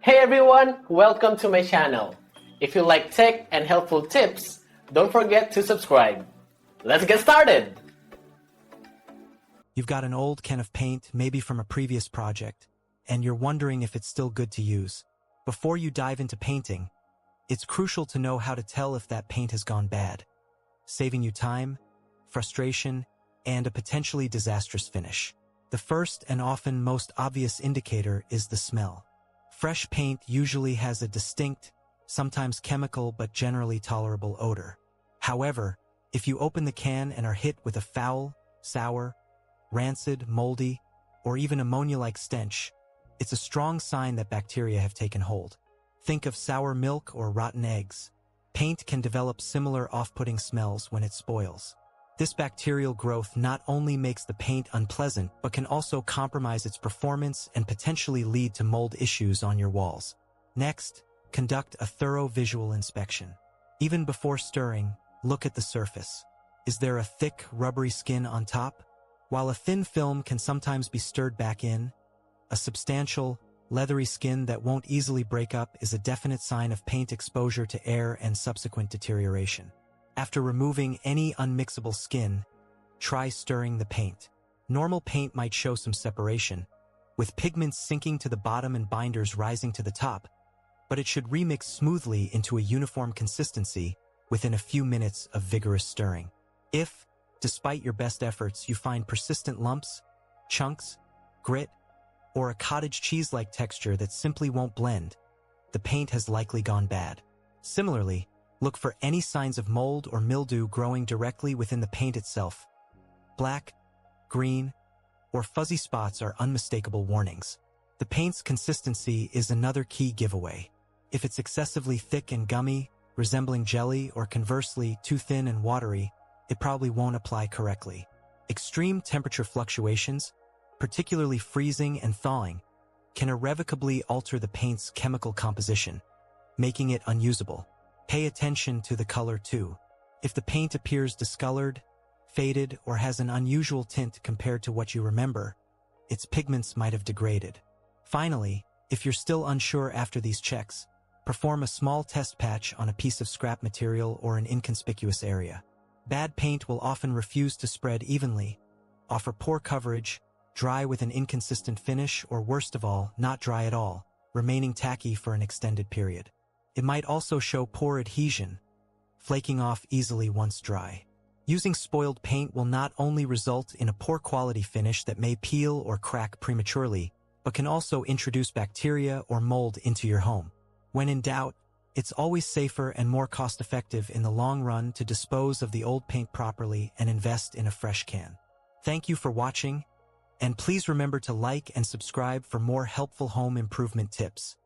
Hey everyone, welcome to my channel. If you like tech and helpful tips, don't forget to subscribe. Let's get started! You've got an old can of paint, maybe from a previous project, and you're wondering if it's still good to use. Before you dive into painting, it's crucial to know how to tell if that paint has gone bad, saving you time, frustration, and a potentially disastrous finish. The first and often most obvious indicator is the smell. Fresh paint usually has a distinct, sometimes chemical but generally tolerable odor. However, if you open the can and are hit with a foul, sour, rancid, moldy, or even ammonia-like stench, it's a strong sign that bacteria have taken hold. Think of sour milk or rotten eggs. Paint can develop similar off-putting smells when it spoils. This bacterial growth not only makes the paint unpleasant, but can also compromise its performance and potentially lead to mold issues on your walls. Next, conduct a thorough visual inspection. Even before stirring, look at the surface. Is there a thick, rubbery skin on top? While a thin film can sometimes be stirred back in, a substantial, leathery skin that won't easily break up is a definite sign of paint exposure to air and subsequent deterioration. After removing any unmixable skin, try stirring the paint. Normal paint might show some separation, with pigments sinking to the bottom and binders rising to the top, but it should remix smoothly into a uniform consistency within a few minutes of vigorous stirring. If, despite your best efforts, you find persistent lumps, chunks, grit, or a cottage cheese-like texture that simply won't blend, the paint has likely gone bad. Similarly, look for any signs of mold or mildew growing directly within the paint itself. Black, green, or fuzzy spots are unmistakable warnings. The paint's consistency is another key giveaway. If it's excessively thick and gummy, resembling jelly, or conversely too thin and watery, it probably won't apply correctly. Extreme temperature fluctuations, particularly freezing and thawing, can irrevocably alter the paint's chemical composition, making it unusable. Pay attention to the color too. If the paint appears discolored, faded, or has an unusual tint compared to what you remember, its pigments might have degraded. Finally, if you're still unsure after these checks, perform a small test patch on a piece of scrap material or an inconspicuous area. Bad paint will often refuse to spread evenly, offer poor coverage, dry with an inconsistent finish, or worst of all, not dry at all, remaining tacky for an extended period. It might also show poor adhesion, flaking off easily once dry. Using spoiled paint will not only result in a poor quality finish that may peel or crack prematurely, but can also introduce bacteria or mold into your home. When in doubt, it's always safer and more cost-effective in the long run to dispose of the old paint properly and invest in a fresh can. Thank you for watching, and please remember to like and subscribe for more helpful home improvement tips.